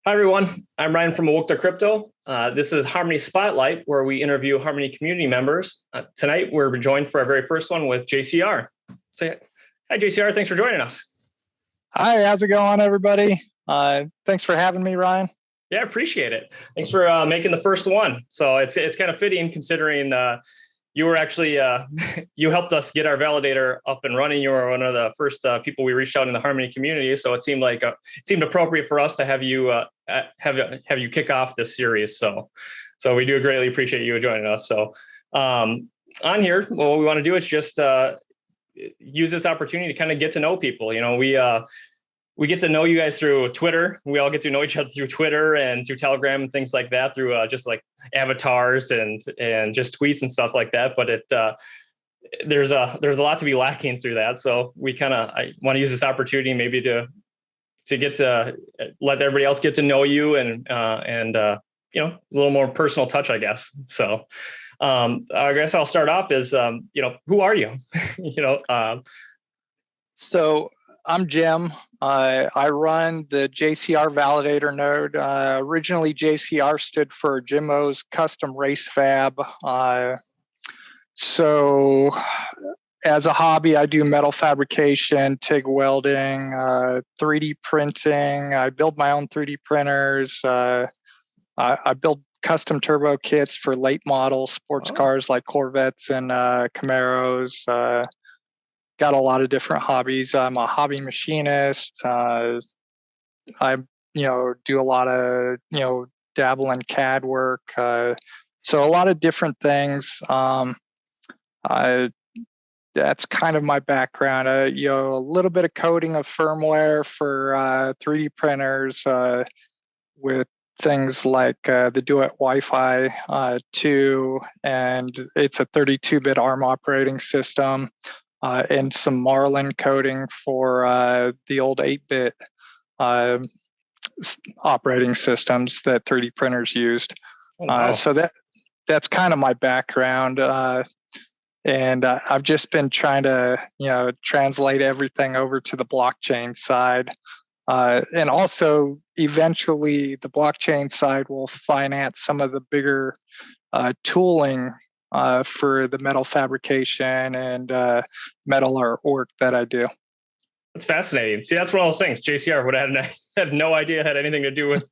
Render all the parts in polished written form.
Hi, everyone. I'm Ryan from Awoke2Crypto. This is Harmony Spotlight, where we interview Harmony community members. Tonight, we're joined for our very first one with JCR. Say hi, JCR. Thanks for joining us. Hi, how's it going, everybody? Thanks for having me, Ryan. Yeah, appreciate it. Thanks for making the first one. So it's kind of fitting considering you were actually, you helped us get our validator up and running. You were one of the first people we reached out in the Harmony community. So it seemed like it seemed appropriate for us to have you have you kick off this series. So we do greatly appreciate you joining us. So on here, what we want to do is just use this opportunity to kind of get to know people. You know, we get to know you guys through Twitter. We all get to know each other through Twitter and through Telegram and things like that, through just like avatars and just tweets and stuff like that. But there's a lot to be lacking through that. So I want to use this opportunity maybe to get to let everybody else get to know you and a little more personal touch, I guess. So I guess I'll start off as who are you? So I'm Jim. I run the JCR Validator node. Originally, JCR stood for Jimmo's Custom Race Fab. So as a hobby, I do metal fabrication, TIG welding, 3D printing. I build my own 3D printers. I build custom turbo kits for late model sports cars like Corvettes and Camaros. Got a lot of different hobbies. I'm a hobby machinist. I do a lot of dabble in CAD work. So a lot of different things. That's kind of my background. A little bit of coding of firmware for 3D printers with things like the Duet Wi-Fi 2, and it's a 32-bit ARM operating system. And some Marlin coding for the old 8-bit operating systems that 3D printers used. Oh, wow. So that's kind of my background. And I've just been trying to, translate everything over to the blockchain side. And also, eventually, the blockchain side will finance some of the bigger tooling for the metal fabrication and metal artwork that I do. That's fascinating. See, that's one of those things. JCR would have had no idea had anything to do with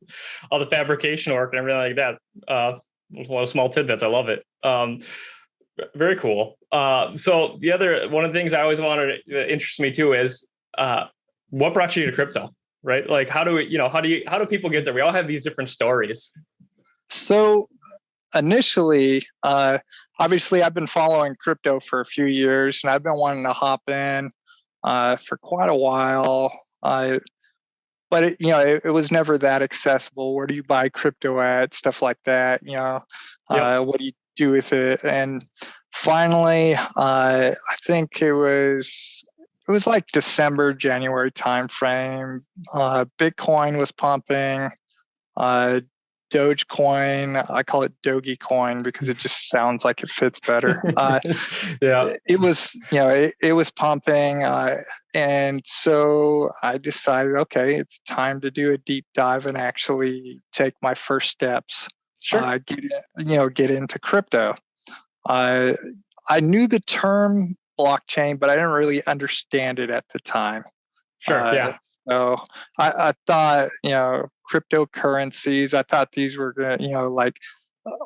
all the fabrication work and everything like that. One of small tidbits. I love it. Very cool. So one of the things I always wanted that interests me too is what brought you to crypto, right? Like how do people get there? We all have these different stories. So initially, obviously, I've been following crypto for a few years, and I've been wanting to hop in for quite a while. But it was never that accessible. Where do you buy crypto at? Stuff like that. What do you do with it? And finally, I think it was like December, January timeframe. Bitcoin was pumping. Dogecoin, I call it Doge coin because it just sounds like it fits better. Yeah, it was, it was pumping, and so I decided, okay, it's time to do a deep dive and actually take my first steps. Sure. Get into crypto. I knew the term blockchain, but I didn't really understand it at the time. Sure. Yeah. So I thought, cryptocurrencies, I thought these were, like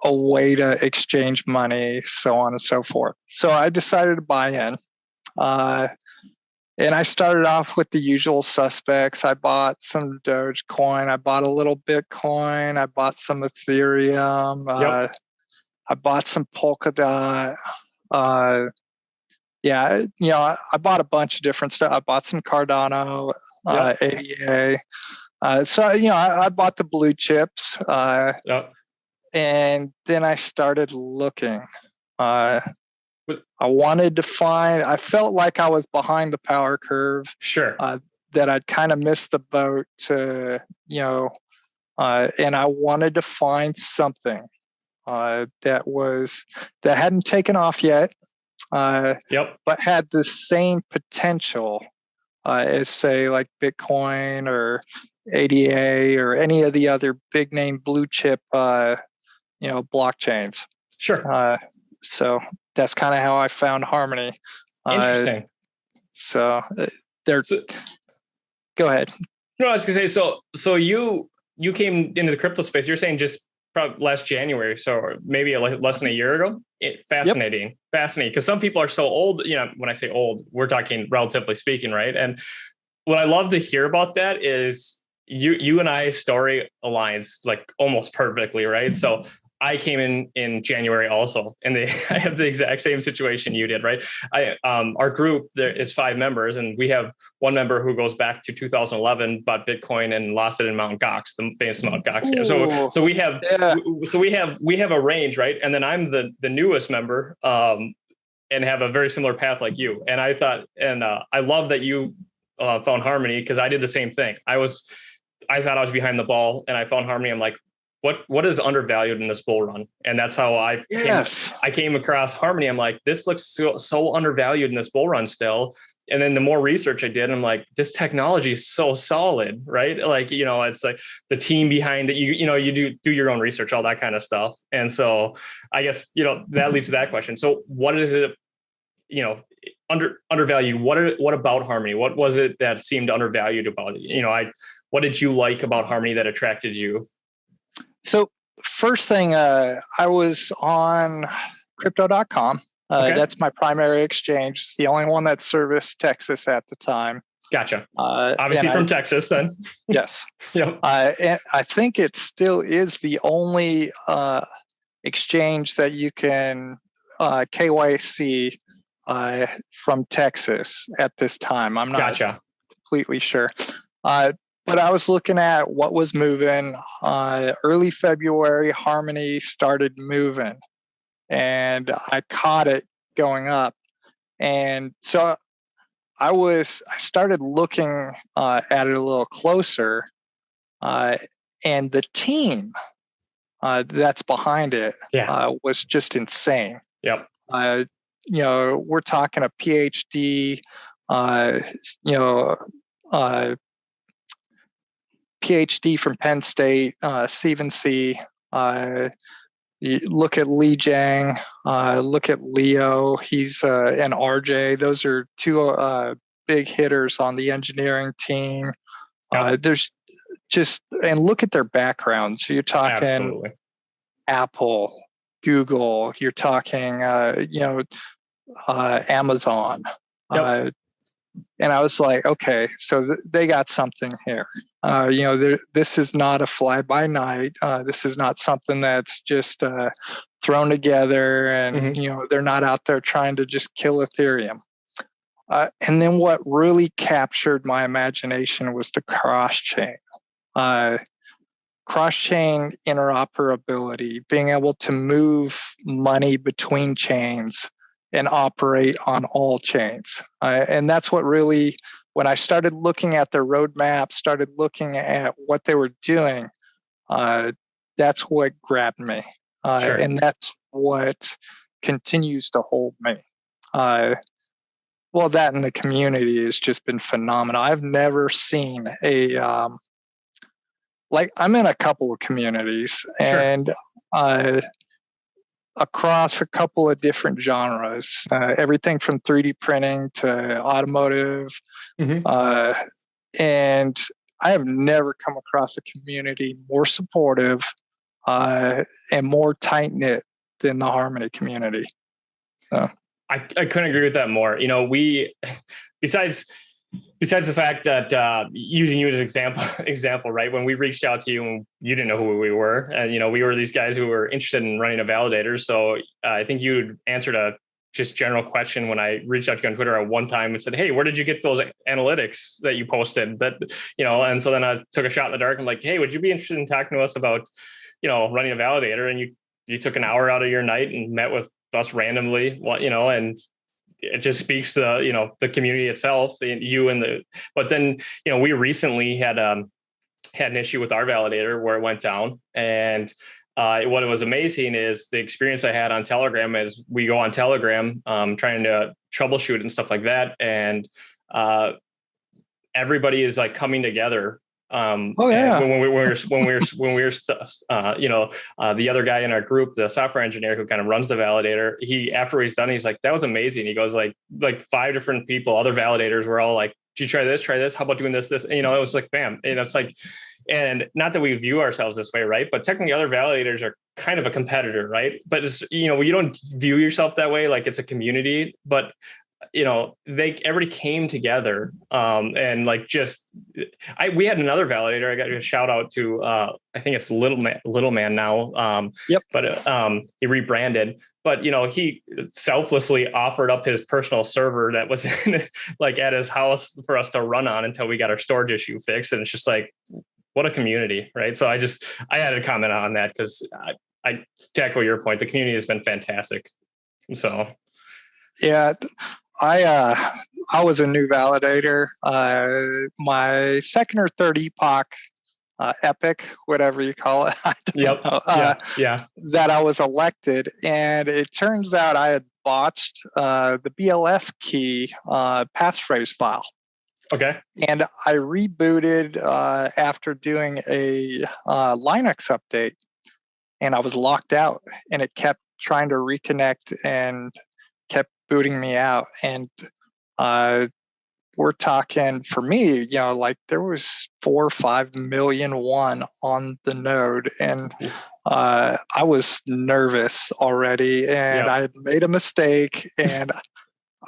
a way to exchange money, so on and so forth. So I decided to buy in. And I started off with the usual suspects. I bought some Dogecoin. I bought a little Bitcoin. I bought some Ethereum. Yep. I bought some Polkadot. I bought a bunch of different stuff. I bought some Cardano. ADA. I bought the blue chips, and then I started looking. I felt like I was behind the power curve. Sure. That I'd kind of missed the boat to, and I wanted to find something that hadn't taken off yet, but had the same potential as say like Bitcoin or ADA or any of the other big name blue chip, blockchains. Sure. So that's kind of how I found Harmony. Interesting. So they're. So, go ahead. No, I was gonna say. So you came into the crypto space. You're saying just probably last January, so maybe less than a year ago. Fascinating, yep. Fascinating. Because some people are so old. When I say old, we're talking relatively speaking, right? And what I love to hear about that is you and I's story aligns like almost perfectly, right? So I came in January also, and I have the exact same situation you did, right? Our group, there is 5 members, and we have one member who goes back to 2011, bought Bitcoin and lost it in Mount Gox, the famous Mount Gox. So we have a range, right? And then I'm the newest member, and have a very similar path like you. And I thought, I love that you found Harmony, because I did the same thing. I thought I was behind the ball, and I found Harmony. I'm like, what is undervalued in this bull run? And that's how I came across Harmony. I'm like, this looks so undervalued in this bull run still. And then the more research I did, I'm like, this technology is so solid, right? Like, it's like the team behind it, you do your own research, all that kind of stuff. And so I guess, that leads to that question. So what is it, undervalued? What about Harmony? What was it that seemed undervalued about it? What did you like about Harmony that attracted you? So first thing, I was on crypto.com. Okay. That's my primary exchange. It's the only one that serviced Texas at the time. Gotcha. Obviously from Texas then. Yes. Yep. And I think it still is the only exchange that you can KYC from Texas at this time. I'm not completely sure. But I was looking at what was moving. Early February, Harmony started moving, and I caught it going up. And so I started looking at it a little closer, and the team that's behind it was just insane. Yep. We're talking a PhD, PhD from Penn State, Stephen C. You look at Li Jiang, look at Leo. He's and RJ. Those are 2 big hitters on the engineering team. There's just, and look at their backgrounds. You're talking Absolutely. Apple, Google. You're talking Amazon. Yep. And I was like, okay, so they got something here. This is not a fly by night. This is not something that's just thrown together, and they're not out there trying to just kill Ethereum. And then what really captured my imagination was the cross-chain. Cross-chain interoperability, being able to move money between chains and operate on all chains. And that's what really, when I started looking at their roadmap, started looking at what they were doing, that's what grabbed me. Sure. And that's what continues to hold me. Well, that in the community has just been phenomenal. I've never seen I'm in a couple of communities, and across a couple of different genres, everything from 3D printing to automotive. And I have never come across a community more supportive and more tight-knit than the Harmony community. I couldn't agree with that more. We, besides the fact that using you as an example, right? When we reached out to you and you didn't know who we were, and we were these guys who were interested in running a validator. So I think you answered a just general question when I reached out to you on Twitter at one time and said, "Hey, where did you get those analytics that you posted?" And so then I took a shot in the dark. I'm like, "Hey, would you be interested in talking to us about, running a validator?" And you took an hour out of your night and met with us randomly, and it just speaks to, the community itself, but then, we recently had an issue with our validator where it went down. And what was amazing is the experience I had on Telegram as we go on Telegram, trying to troubleshoot and stuff like that. And everybody is like coming together Oh yeah. when we were the other guy in our group, the software engineer who kind of runs the validator, after he's done, he's like, that was amazing. He goes like 5 different people, other validators were all like, did you try this? Try this? How about doing this? This? And, it was like, bam. And it's like, and not that we view ourselves this way, right? But technically other validators are kind of a competitor, right? But it's, you don't view yourself that way. Like it's a community, but everybody came together. And like, we had another validator. I got a shout out to, I think it's Little Man now. Yep. But he rebranded, but he selflessly offered up his personal server that was like at his house for us to run on until we got our storage issue fixed. And it's just like, what a community, right? So I had to comment on that because I to echo your point, the community has been fantastic. So yeah, I was a new validator. My second or third epoch, epic, whatever you call it. I don't know, yeah. That I was elected, and it turns out I had botched the BLS key passphrase file. Okay. And I rebooted after doing a Linux update, and I was locked out, and it kept trying to reconnect and kept booting me out. And we're talking, for me, like there was 4 or 5 million one on the node, and I was nervous already, and I had made a mistake, and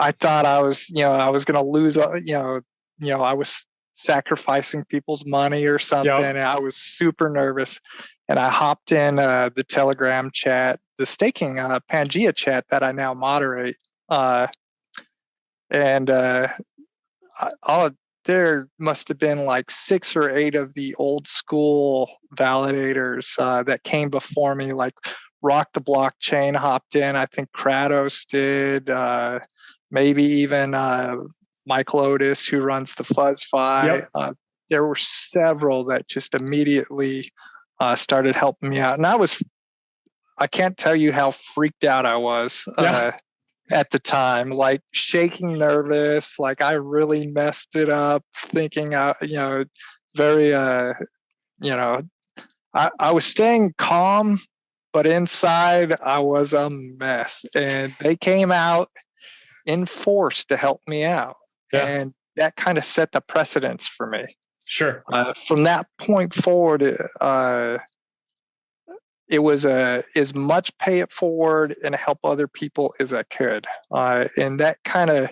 I thought I was going to lose, I was sacrificing people's money or something. And I was super nervous. And I hopped in the Telegram chat, the staking Pangea chat that I now moderate. There must have been like 6 or 8 of the old school validators that came before me, like Rock the Blockchain hopped in. I think Kratos did, maybe even Michael Otis, who runs the FuzzFi. There were several that just immediately started helping me out. And I can't tell you how freaked out I was at the time, like shaking nervous, like I really messed it up, thinking, very, I was staying calm, but inside I was a mess. And they came out in force to help me out. And that kind of set the precedence for me. Sure. From that point forward, it was as much pay it forward and help other people as I could. And that kind of,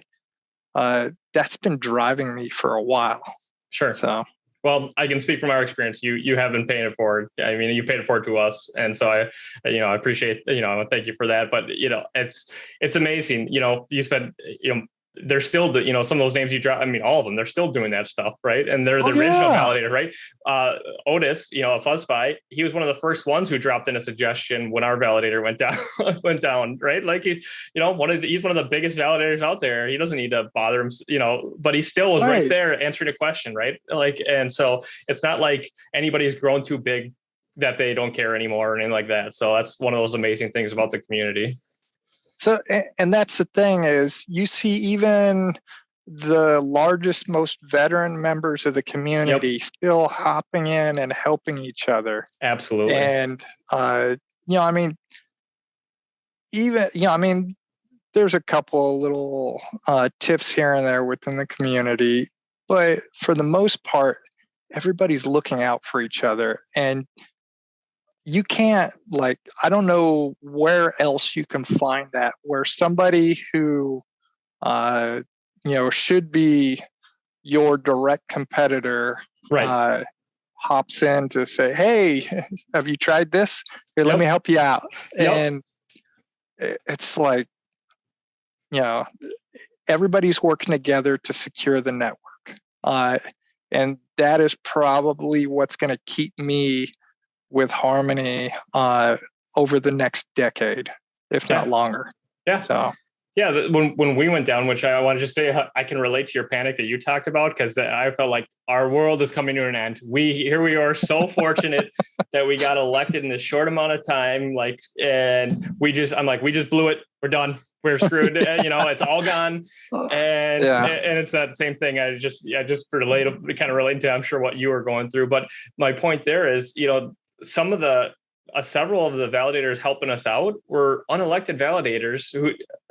that's been driving me for a while. Sure. So, well, I can speak from our experience. You have been paying it forward. I mean, you paid it forward to us. And so I appreciate, thank you for that. But, it's amazing, you spent, they're still, some of those names you drop, I mean, all of them, they're still doing that stuff, right? And they're the original validator, right? Otis, FuzzFi, he was one of the first ones who dropped in a suggestion when our validator went down, right? Like he's one of the biggest validators out there. He doesn't need to bother him, but he still was right there answering a question, right? Like, and so it's not like anybody's grown too big that they don't care anymore or anything like that. So that's one of those amazing things about the community. So, and that's the thing is you see even the largest, most veteran members of the community still hopping in and helping each other. Absolutely. And, there's a couple of little tips here and there within the community, but for the most part, everybody's looking out for each other. And you can't, I don't know where else you can find that, where somebody who, should be your direct competitor, hops in to say, hey, have you tried this? Here, let me help you out. And it's like, everybody's working together to secure the network. And that is probably what's going to keep me with Harmony over the next decade, if not longer. Yeah. So. Yeah, when we went down, which I want to just say, I can relate to your panic that you talked about, because I felt like our world is coming to an end. Here we are, so fortunate that we got elected in this short amount of time. I'm like, we just blew it. We're done. we're screwed. It's all gone. And Yeah. and it's that same thing. I just kind of relate to, I'm sure, what you were going through. But my point there is, some of several of the validators helping us out were unelected validators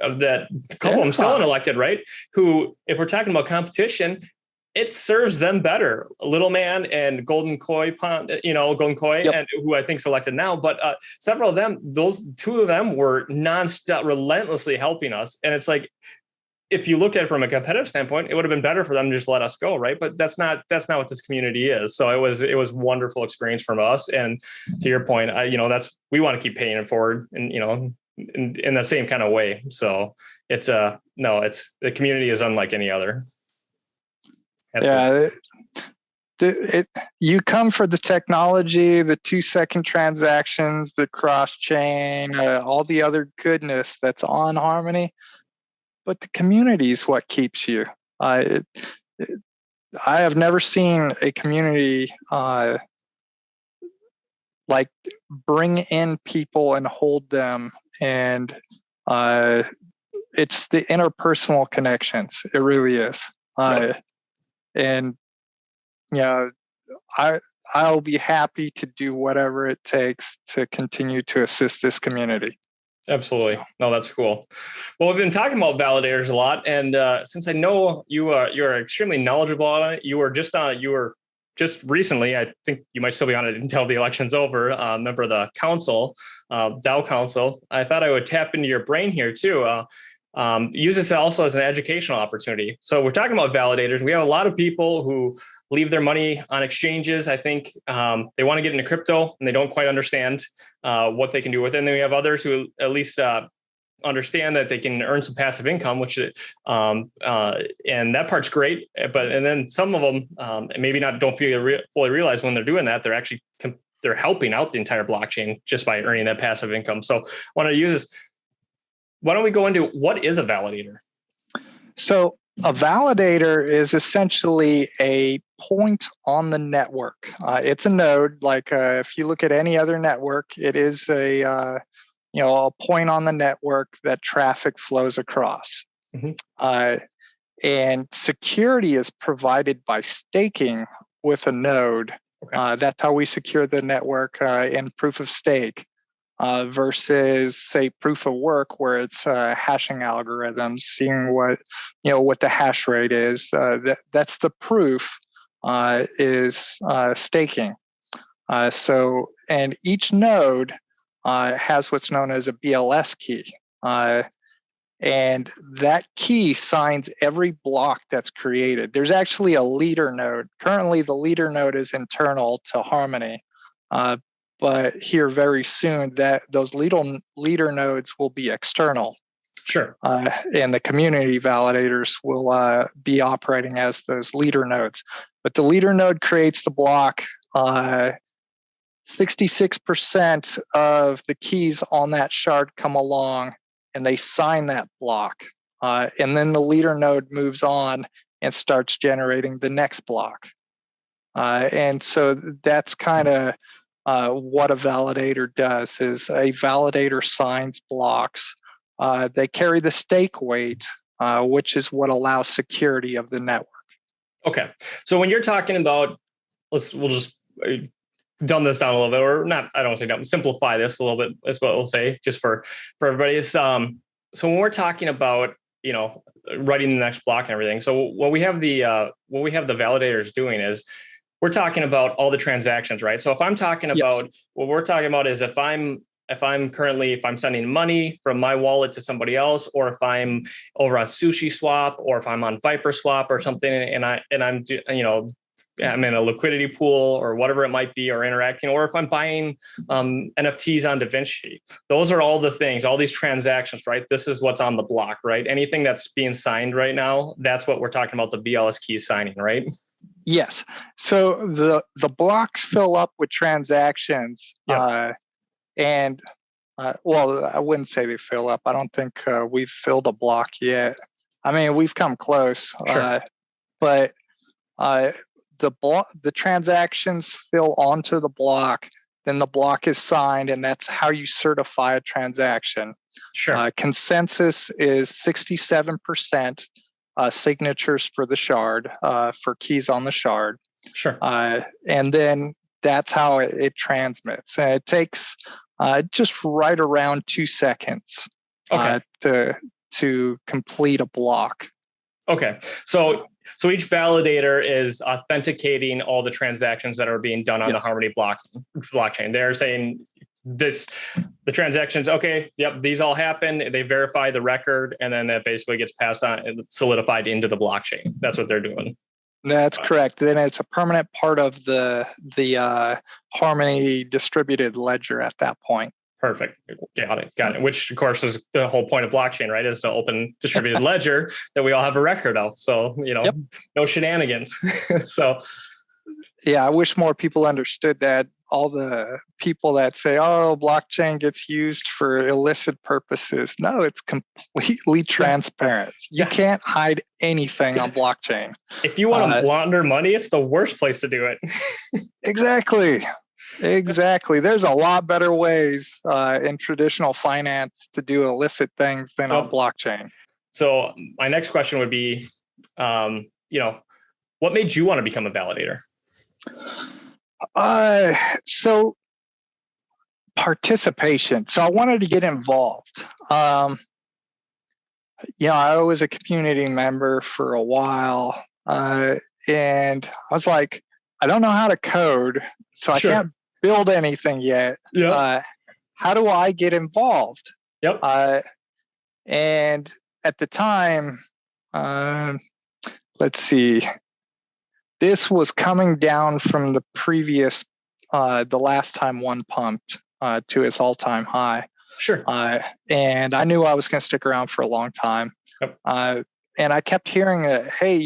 a couple of them still unelected, right? Who, if we're talking about competition, it serves them better. Little Man and Golden Koi, Yep. and who I think selected now, but several of them, those two of them were nonstop, relentlessly helping us. And it's like, if you looked at it from a competitive standpoint, it would have been better for them to just let us go, right? But that's not what this community is. So it was wonderful experience from us. And to your point, we want to keep paying it forward, and in the same kind of way. So it's the community is unlike any other. Absolutely. Yeah, you come for the technology, the 2-second transactions, the cross chain, all the other goodness that's on Harmony. But the community is what keeps you. I have never seen a community like bring in people and hold them, and it's the interpersonal connections. It really is. And I'll be happy to do whatever it takes to continue to assist this community. Absolutely. No, that's cool. Well, we've been talking about validators a lot, and since I know you're extremely knowledgeable on it, you were just recently, I think you might still be on it until the election's over, member of the council, DAO Council. I thought I would tap into your brain here too. Use this also as an educational opportunity. So we're talking about validators. We have a lot of people who leave their money on exchanges. I think they want to get into crypto and they don't quite understand what they can do with it. And then we have others who at least understand that they can earn some passive income, which and that part's great. And then some of them maybe don't fully realize when they're doing that, they're actually they're helping out the entire blockchain just by earning that passive income. So I want to use this. Why don't we go into what is a validator? So a validator is essentially a point on the network. It's a node. Like if you look at any other network, it is a point on the network that traffic flows across. Mm-hmm. And security is provided by staking with a node. Okay. That's how we secure the network in proof of stake. Versus, say, proof of work, where it's hashing algorithms, seeing what the hash rate is. That's the proof is staking. And each node has what's known as a BLS key, and that key signs every block that's created. There's actually a leader node. Currently, the leader node is internal to Harmony. But here very soon, that those leader nodes will be external. Sure. And the community validators will be operating as those leader nodes. But the leader node creates the block. 66% of the keys on that shard come along and they sign that block. And then the leader node moves on and starts generating the next block. And so that's kind of what a validator does. Is a validator signs blocks. They carry the stake weight, which is what allows security of the network. Okay. So when you're talking about, we'll just dumb this down a little bit, or not, I don't want to say dumb, simplify this a little bit is what we'll say, just for everybody. So when we're talking about, writing the next block and everything, so what we have the validators doing is, we're talking about all the transactions, right? So if I'm talking about, what we're talking about is if I'm sending money from my wallet to somebody else, or if I'm over on Sushi Swap, or if I'm on Viper Swap or something, and I'm in a liquidity pool or whatever it might be, or interacting, or if I'm buying NFTs on DaVinci, those are all the things, all these transactions, right? This is what's on the block, right? Anything that's being signed right now, that's what we're talking about, the BLS key signing, right? Yes. So the blocks fill up with transactions, I wouldn't say they fill up. I don't think we've filled a block yet. I mean, we've come close, sure. But the transactions fill onto the block. then the block is signed, and that's how you certify a transaction. Sure. Consensus is 67% signatures for the shard, for keys on the shard. Sure. And then that's how it transmits. And it takes just right around 2 seconds to complete a block. Okay. So each validator is authenticating all the transactions that are being done on the Harmony blockchain. They're saying the transactions, okay, yep, these all happen. They verify the record, and then that basically gets passed on and solidified into the blockchain. That's what they're doing. That's correct. Then it's a permanent part of the Harmony distributed ledger at that point. Perfect. Got it. Which, of course, is the whole point of blockchain, right? Is to open distributed ledger that we all have a record of. So, no shenanigans. So, yeah, I wish more people understood that. All the people that say, "Oh, blockchain gets used for illicit purposes." No, it's completely transparent. You can't hide anything on blockchain. If you want to launder money, it's the worst place to do it. Exactly. There's a lot better ways in traditional finance to do illicit things than on blockchain. So my next question would be, what made you want to become a validator? So participation. So I wanted to get involved. I was a community member for a while, and I was like, I don't know how to code, so I can't build anything yet. How do I get involved? And at the time, let's see, this was coming down from the previous, the last time one pumped to its all-time high. And I knew I was going to stick around for a long time. And I kept hearing, hey,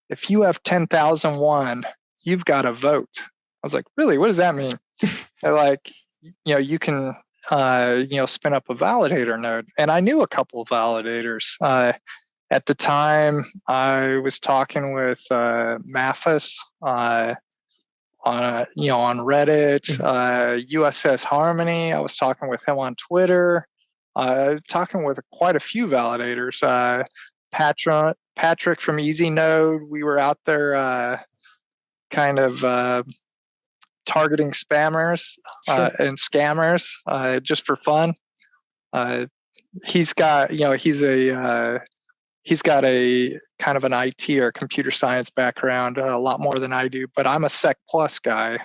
if you have 10,001, you've got to vote. I was like, really? What does that mean? Like, you can, spin up a validator node. And I knew a couple of validators. At the time, I was talking with Mathis on Reddit, USS Harmony. I was talking with him on Twitter, talking with quite a few validators. Patrick from EasyNode, we were out there kind of targeting spammers and scammers just for fun. He's got a kind of an IT or computer science background, a lot more than I do, but I'm a Sec Plus guy.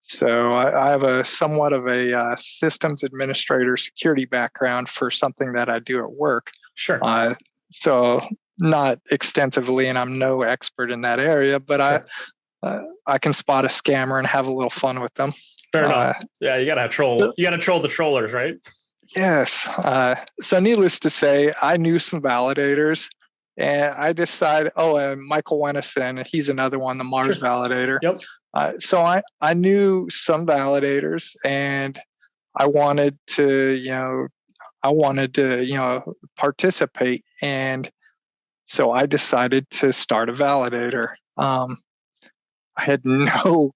So I have a somewhat of a systems administrator security background for something that I do at work. So not extensively, and I'm no expert in that area, but I can spot a scammer and have a little fun with them. Fair enough. Yeah, you gotta troll. You gotta troll the trollers, right? Yes. So needless to say, I knew some validators, and I decided, Michael Wennison, he's another one, the Mars validator. So I knew some validators, and I wanted to, participate. And so I decided to start a validator. I had no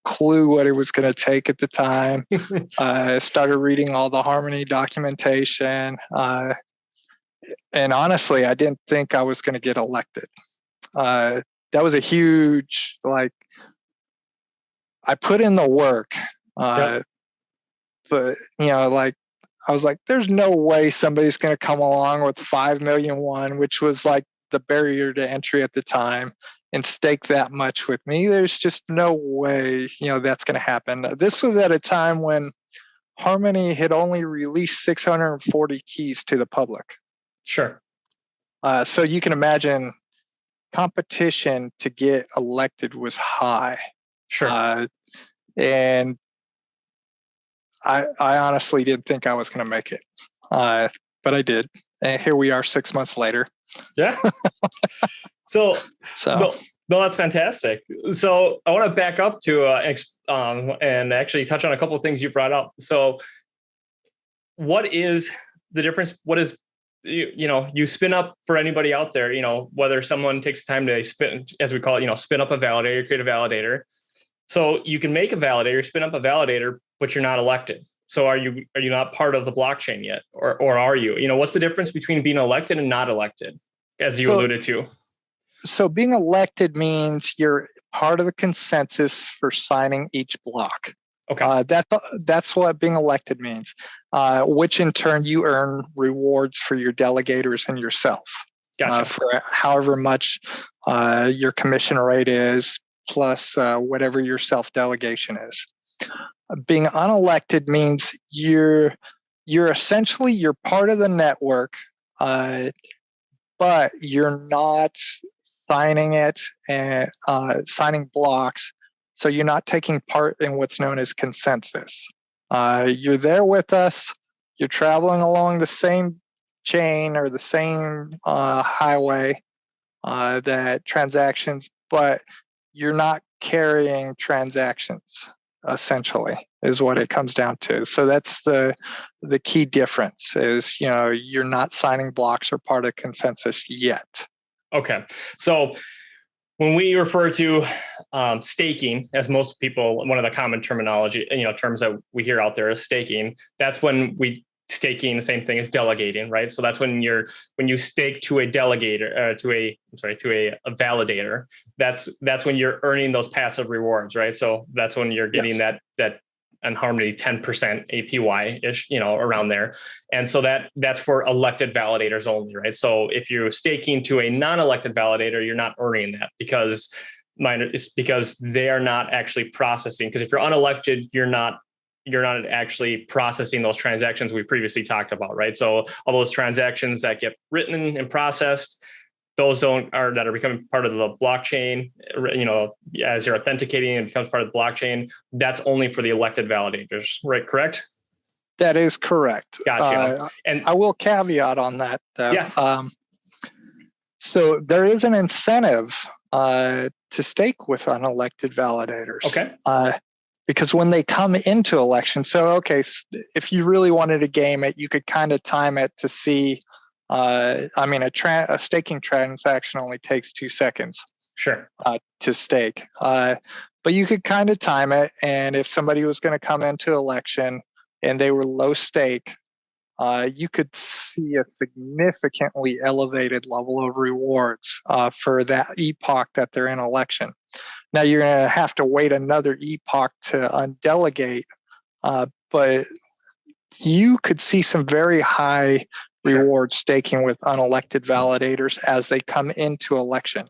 clue what it was going to take at the time. I started reading all the Harmony documentation. And honestly, I didn't think I was going to get elected. That was a huge, I put in the work. But, I was like, there's no way somebody's going to come along with 5,000,001, which was like the barrier to entry at the time, and stake that much with me. There's just no way, that's going to happen. This was at a time when Harmony had only released 640 keys to the public. So you can imagine competition to get elected was high. And I honestly didn't think I was going to make it, but I did. And here we are 6 months later. So no, that's fantastic. So I want to back up to and actually touch on a couple of things you brought up. So what is the difference? What is, you spin up, for anybody out there, whether someone takes time to spin, as we call it, spin up a validator, create a validator. So you can make a validator, spin up a validator, but you're not elected. So are you not part of the blockchain yet, or are you? What's the difference between being elected and not elected, as you alluded to? So being elected means you're part of the consensus for signing each block. Okay. That's what being elected means, which in turn you earn rewards for your delegators and yourself. Gotcha. For however much your commission rate is, plus whatever your self-delegation is. Being unelected means you're essentially part of the network, but you're not signing it and signing blocks. So you're not taking part in what's known as consensus. You're there with us. You're traveling along the same chain or the same highway that transactions, but you're not carrying transactions, essentially, is what it comes down to. So that's the key difference is, you're not signing blocks or part of consensus yet. Okay. So when we refer to staking, as most people, one of the common terminology, terms that we hear out there is staking. That's when staking, the same thing as delegating, right? So that's when you stake to a delegator, to a validator. That's when you're earning those passive rewards, right? So that's when you're getting that in Harmony 10% APY ish, around there. And so that's for elected validators only, right? So if you're staking to a non-elected validator, you're not earning that because they are not actually processing. Because if you're unelected, you're not actually processing those transactions we previously talked about, right? So all those transactions that get written and processed, those that are becoming part of the blockchain, as you're authenticating and becomes part of the blockchain, that's only for the elected validators, right? Correct? That is correct. Gotcha. And I will caveat on that, though. Yes. So there is an incentive to stake with unelected validators. Okay. Because when they come into election, if you really wanted to game it, you could kind of time it to see. A staking transaction only takes 2 seconds. Sure. To stake, but you could kind of time it. And if somebody was going to come into election and they were low stake, you could see a significantly elevated level of rewards for that epoch that they're in election. Now you're going to have to wait another epoch to undelegate, but you could see some very high rewards staking with unelected validators as they come into election.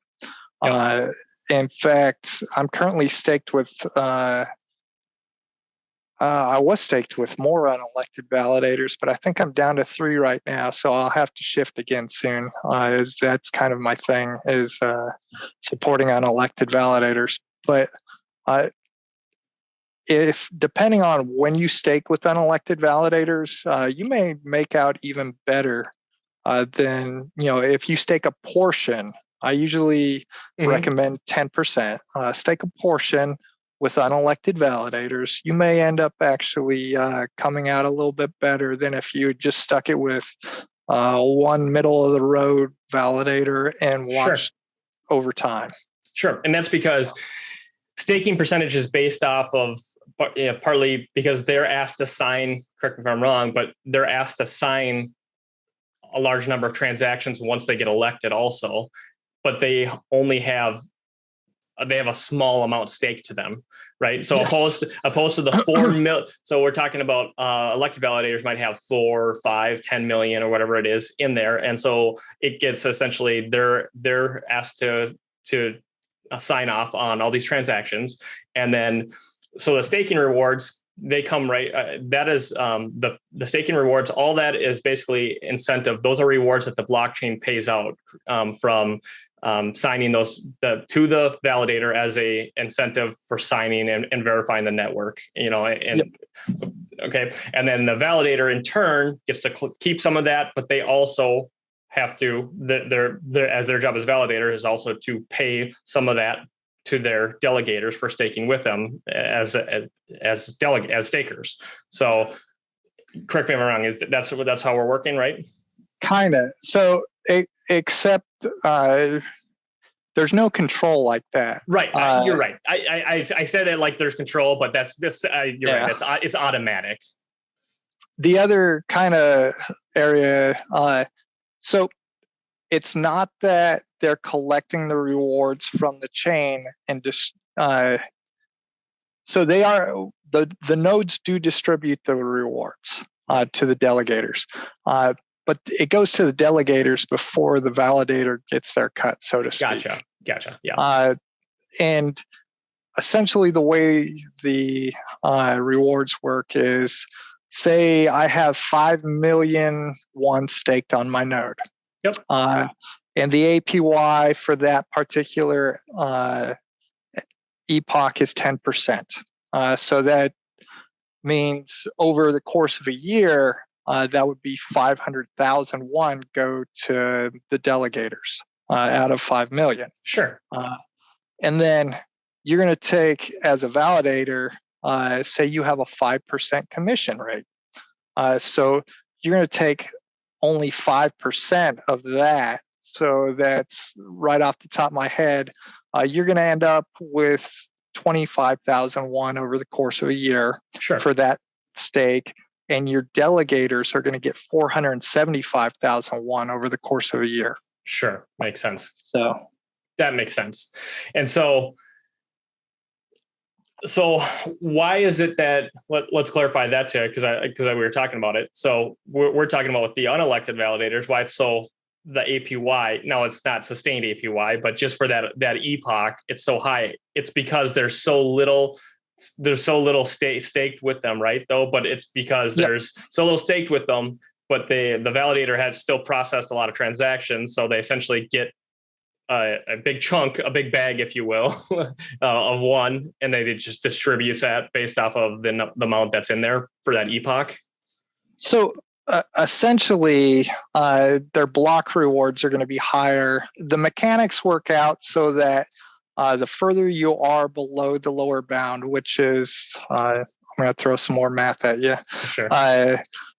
Yep. In fact, I'm currently staked with, I was staked with more unelected validators, but I think I'm down to 3 right now. So I'll have to shift again soon, as that's kind of my thing is supporting unelected validators. But if depending on when you stake with unelected validators, you may make out even better than, if you stake a portion. I usually recommend 10%. Stake a portion with unelected validators. You may end up actually coming out a little bit better than if you just stuck it with one middle of the road validator and watched over time. Sure. And that's because staking percentage is based off of, partly because they're asked to sign, correct me if I'm wrong, but they're asked to sign a large number of transactions once they get elected also, but they only have a small amount staked to them, right? So opposed to the 4 mil. So we're talking about elected validators might have 4, 5, 10 million or whatever it is in there. And so it gets essentially, they're asked to sign off on all these transactions. And then, so the staking rewards, they come right. That is the staking rewards. All that is basically incentive. Those are rewards that the blockchain pays out from signing those to the validator as a incentive for signing and verifying the network. Okay, and then the validator in turn gets to keep some of that, but they also have to as their job as validator is also to pay some of that to their delegators for staking with them as stakers. So correct me if I'm wrong, that's how we're working, right? Kind of. So except there's no control like that. Right. You're right. I said it like there's control, but that's this. You're right. It's automatic. The other kind of area, so it's not that they're collecting the rewards from the chain and just so they are the nodes do distribute the rewards to the delegators, but it goes to the delegators before the validator gets their cut, so to speak. Gotcha. Yeah. And essentially, the way the rewards work is, say I have 5 million staked on my node. Yep. And the APY for that particular epoch is 10%. So that means over the course of a year, that would be 500,000 go to the delegators out of 5 million. Sure. And then you're going to take, as a validator, say you have a 5% commission rate. So you're going to take only 5% of that. So that's right off the top of my head. You're going to end up with 25,000 over the course of a year for that stake. And your delegators are going to get 475,000 over the course of a year. Sure. Makes sense. So that makes sense. And so why is it that, let's clarify that too, because we were talking about it. So we're talking about with the unelected validators, why it's so the APY. Now it's not sustained APY, but just for that epoch, it's so high. It's because there's so little staked with them, right? Though, but it's because there's so little staked with them, but the validator had still processed a lot of transactions. So they essentially get a big chunk, a big bag, if you will, of one, and they just distribute that based off of the amount that's in there for that epoch. So essentially, their block rewards are going to be higher. The mechanics work out so that the further you are below the lower bound, which is, I'm going to throw some more math at you. Sure.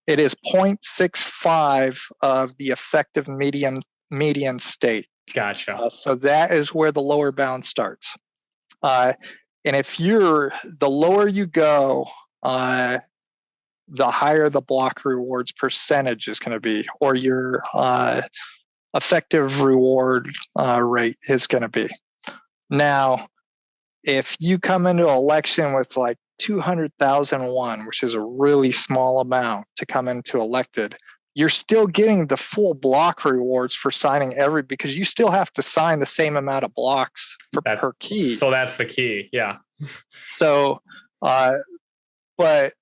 It is 0.65 of the effective median state. Gotcha. So that is where the lower bound starts. And if the lower you go, the higher the block rewards percentage is going to be, or your effective reward rate is going to be. Now, if you come into an election with like 200,000 which is a really small amount to come into elected, you're still getting the full block rewards for signing because you still have to sign the same amount of blocks per key. So that's the key. Yeah. So, but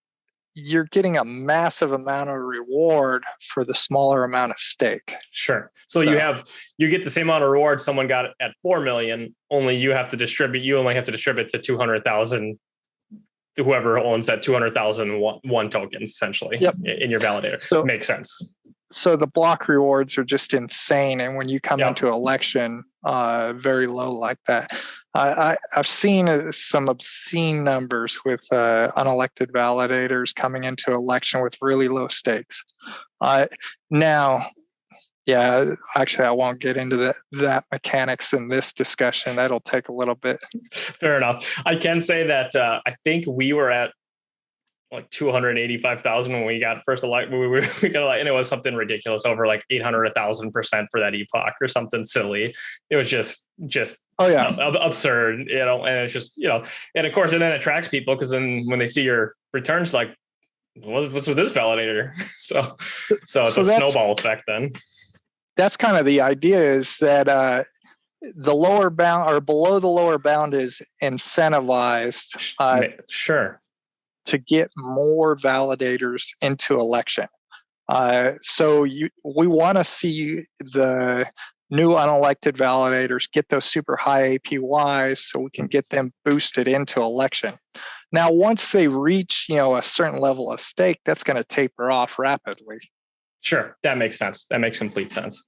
you're getting a massive amount of reward for the smaller amount of stake. Sure. So you get the same amount of reward someone got at 4 million, only you only have to distribute to 200,000, whoever owns that 200,000 tokens, essentially, in your validator. So, makes sense. So the block rewards are just insane. And when you come into election, very low like that. I've seen some obscene numbers with unelected validators coming into election with really low stakes. Now, actually, I won't get into that mechanics in this discussion. That'll take a little bit. Fair enough. I can say that I think we were at like 285,000 when we got first elected. We got, and it was something ridiculous, over like 800, 1,000% for that epoch or something silly. It was just absurd, and it's just, and of course, and then it attracts people because then when they see your returns, like, what's with this validator? So it's a snowball effect then. That's kind of the idea, is that the lower bound or below the lower bound is incentivized. Sure. To get more validators into election. So we want to see the new unelected validators get those super high APYs so we can get them boosted into election. Now, once they reach, a certain level of stake, that's going to taper off rapidly. Sure. That makes sense. That makes complete sense.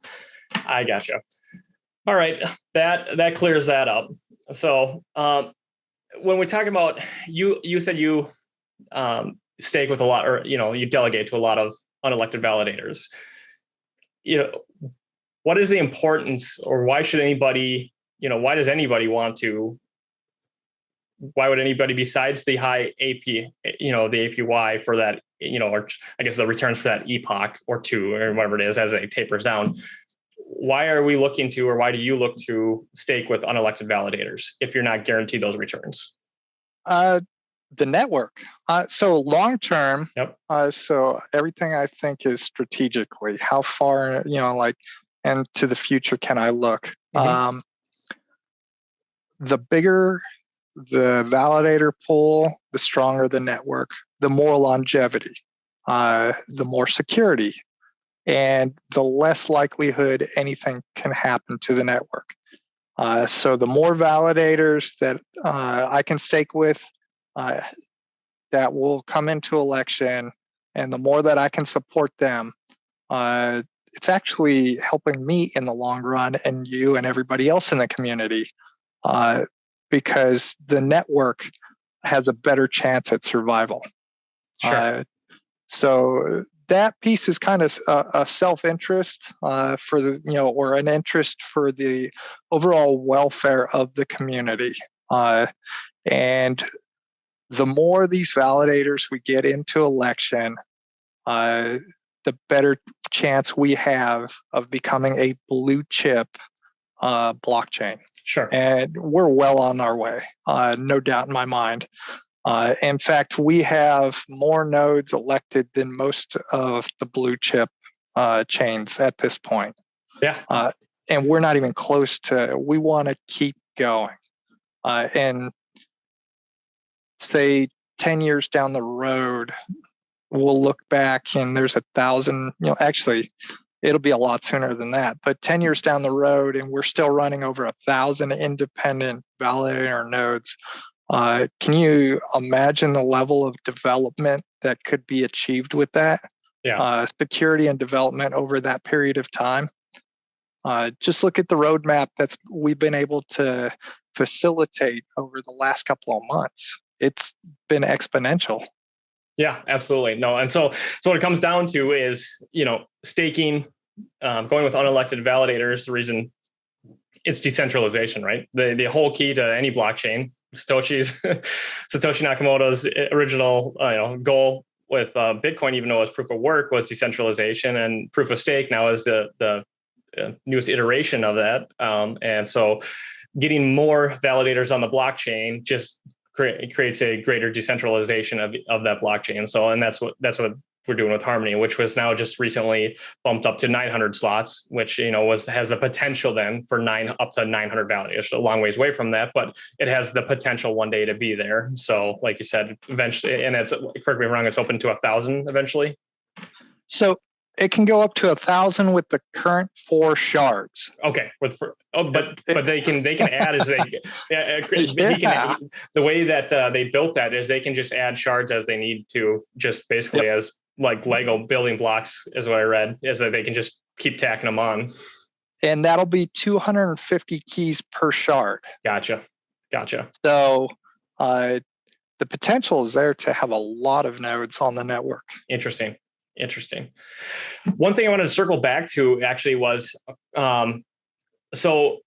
I gotcha. All right. That clears that up. So when we talk about, you said you stake with a lot, or you delegate to a lot of unelected validators. What is the importance, or why should anybody why does anybody want to? Why would anybody besides the high AP, the APY for that, or I guess the returns for that epoch or two or whatever it is as it tapers down? Why are we looking to, or why do you look to stake with unelected validators if you're not guaranteed those returns? The network. So long term. Yep. So everything I think is strategically. How far, and to the future can I look? Mm-hmm. The bigger the validator pool, the stronger the network, the more longevity, the more security, and the less likelihood anything can happen to the network. So the more validators that I can stake with that will come into election, and the more that I can support them, it's actually helping me in the long run, and you and everybody else in the community. Because the network has a better chance at survival. Sure. So that piece is kind of a self-interest for the, or an interest for the overall welfare of the community. And the more these validators we get into election, the better chance we have of becoming a blue chip blockchain. Sure. And we're well on our way, no doubt in my mind. In fact, we have more nodes elected than most of the blue chip chains at this point. Yeah. And we're not even close to, we want to keep going. And say 10 years down the road, we'll look back and there's 1,000, actually, it'll be a lot sooner than that, but 10 years down the road and we're still running over 1,000 independent validator nodes. Can you imagine the level of development that could be achieved with that? Yeah. Security and development over that period of time. Just look at the roadmap we've been able to facilitate over the last couple of months. It's been exponential. Yeah, absolutely. No. And so what it comes down to is, staking, going with unelected validators, the reason it's decentralization, right? The whole key to any blockchain, Satoshi Nakamoto's original, goal with Bitcoin, even though it was proof of work, was decentralization, and proof of stake now is the newest iteration of that. And so getting more validators on the blockchain just creates a greater decentralization of that blockchain. So, and that's what we're doing with Harmony, which was now just recently bumped up to 900 slots, which, has the potential then for up to 900 validators. A long ways away from that, but it has the potential one day to be there. So like you said, eventually, and it's, correct me if I'm wrong, it's open to 1,000 eventually. So it can go up to 1,000 with the current 4 shards. Okay, but they can add as they. The way that they built that is they can just add shards as they need to, just basically as like Lego building blocks, is what I read. Is that they can just keep tacking them on. And that'll be 250 keys per shard. Gotcha. So the potential is there to have a lot of nodes on the network. Interesting. One thing I wanted to circle back to actually was, so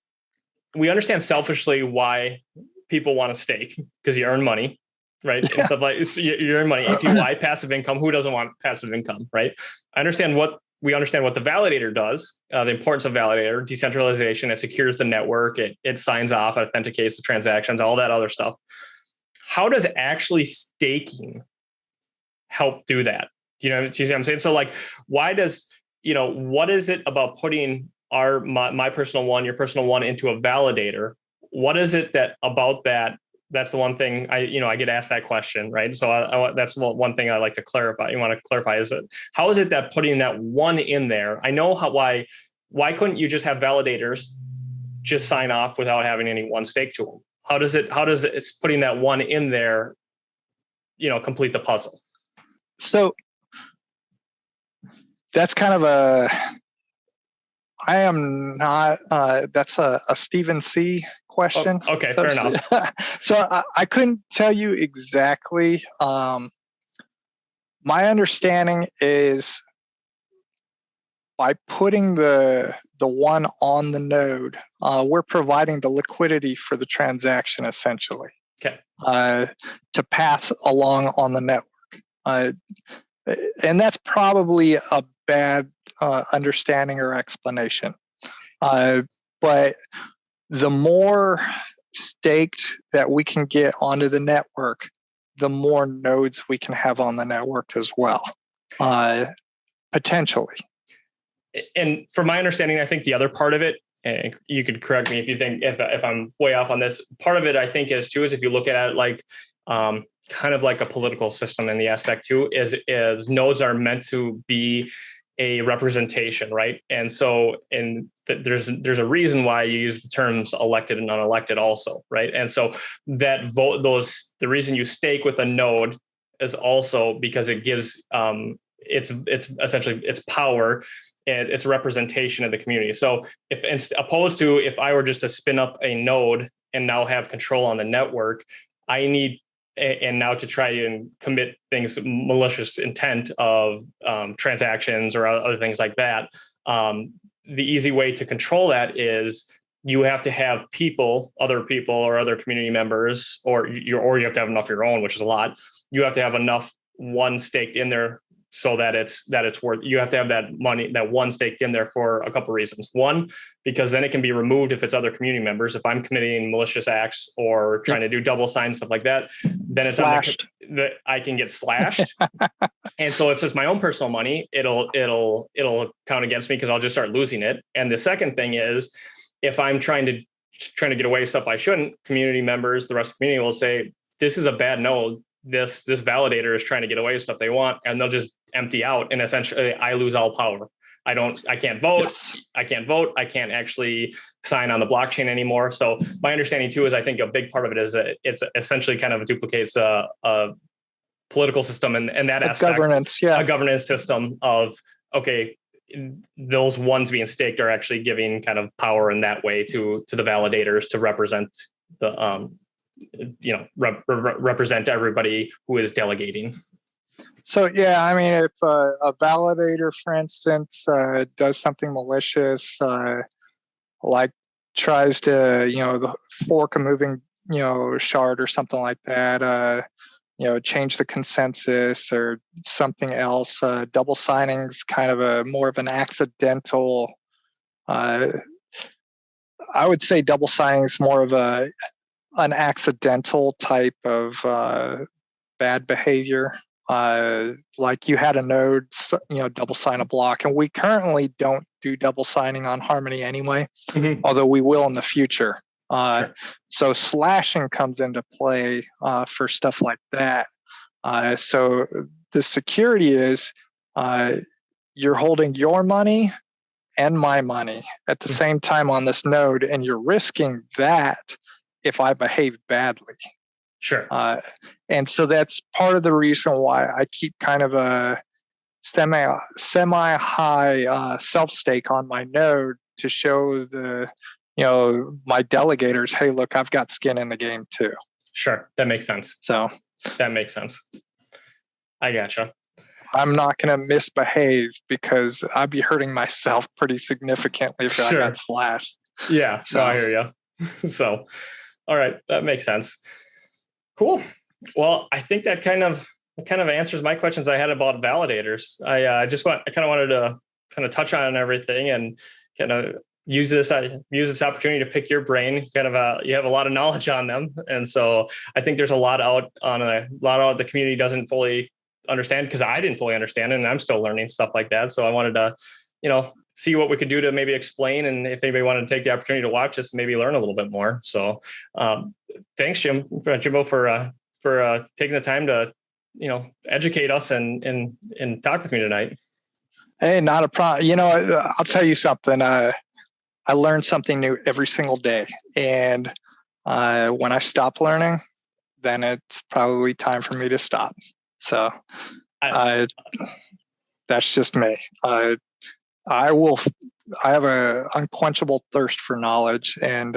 we understand selfishly why people want to stake, because you earn money, right? Yeah. And stuff like you earn money. APY, passive income. Who doesn't want passive income, right? We understand what the validator does, the importance of validator, decentralization. It secures the network. It signs off, authenticates the transactions, all that other stuff. How does actually staking help do that? Do you see what I'm saying? So like, why does, what is it about putting my personal one, your personal one into a validator? What is it about that? That's the one thing I get asked that question, right? So that's one thing I like to clarify. You want to clarify is how is it that putting that one in there? I know why couldn't you just have validators just sign off without having any one stake to them? How does it's putting that one in there, complete the puzzle? So that's kind of I am not, that's a Stephen C. question. Oh, okay, fair enough. So I couldn't tell you exactly. My understanding is by putting the one on the node, we're providing the liquidity for the transaction essentially. Okay. To pass along on the network. And that's probably a bad understanding or explanation. But the more staked that we can get onto the network, the more nodes we can have on the network as well, potentially. And from my understanding, I think the other part of it, and you could correct me if you think if I'm way off on this, part of it I think is if you look at it like kind of like a political system in the aspect too, is nodes are meant to be a representation, right? And so there's a reason why you use the terms elected and unelected also, right? And so that the reason you stake with a node is also because it gives it's essentially its power and its representation of the community. So opposed to if I were just to spin up a node and now have control on the network, I need and now to try and commit things, malicious intent of transactions or other things like that. The easy way to control that is you have to have other people or other community members, or you have to have enough of your own, which is a lot. You have to have enough one staked in there so that it's worth. You have to have that money, that one staked in there for a couple of reasons. One, because then it can be removed if it's other community members. If I'm committing malicious acts or trying to do double sign stuff like that, then it's that I can get slashed. And so if it's my own personal money, it'll count against me because I'll just start losing it. And the second thing is, if I'm trying to get away with stuff I shouldn't, community members, the rest of the community will say, this is a bad node. This validator is trying to get away with stuff they want, and they'll just empty out. And essentially I lose all power. I can't vote. Yes. I can't vote. I can't actually sign on the blockchain anymore. So my understanding too is I think a big part of it is it's essentially kind of duplicates a political system and that aspect. Governance, yeah. A governance system of, okay, those ones being staked are actually giving kind of power in that way to the validators to represent the represent everybody who is delegating. So, yeah, I mean, if a validator, for instance, does something malicious, like tries to, fork a moving, shard or something like that, change the consensus or something else, double signing's kind of more of an accidental, I would say double signing is more of an accidental type of bad behavior. Like you had a node, double sign a block, and we currently don't do double signing on Harmony anyway, although we will in the future. Sure. So slashing comes into play for stuff like that. So the security is you're holding your money and my money at the same time on this node, and you're risking that if I behave badly. Sure. And so that's part of the reason why I keep kind of a semi high self stake on my node to show my delegators, hey, look, I've got skin in the game too. Sure. That makes sense. So that makes sense. I gotcha. I'm not going to misbehave because I'd be hurting myself pretty significantly if I got splashed. Yeah. So I hear you. So, all right. That makes sense. Cool. Well, I think that kind of answers my questions I had about validators. I kind of wanted to kind of touch on everything and kind of use this opportunity to pick your brain. You have a lot of knowledge on them, and so I think there's a lot out the community doesn't fully understand, because I didn't fully understand it, and I'm still learning stuff like that. So I wanted to, see what we could do to maybe explain, and if anybody wanted to take the opportunity to watch us, maybe learn a little bit more. So thanks, Jimbo, for taking the time to, educate us and talk with me tonight. Hey, not a problem. I'll tell you something. I learn something new every single day. And when I stop learning, then it's probably time for me to stop. So that's just me. I have an unquenchable thirst for knowledge, and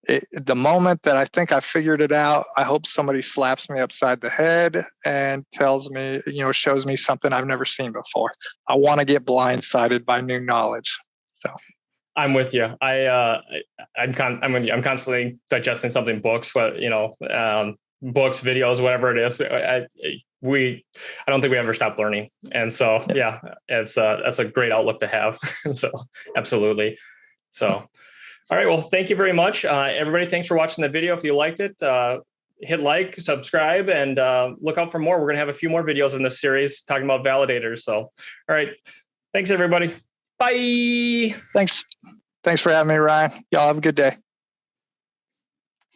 the moment that I think I figured it out, I hope somebody slaps me upside the head and tells me, shows me something I've never seen before. I want to get blindsided by new knowledge. So I'm with you. I'm with you. I'm constantly digesting something, books, books, videos, whatever it is. I don't think we ever stop learning. And so, yeah, that's a great outlook to have. So absolutely. So, all right. Well, thank you very much. Everybody, thanks for watching the video. If you liked it, hit like, subscribe, and look out for more. We're going to have a few more videos in this series talking about validators. So, all right. Thanks, everybody. Bye. Thanks for having me, Ryan. Y'all have a good day.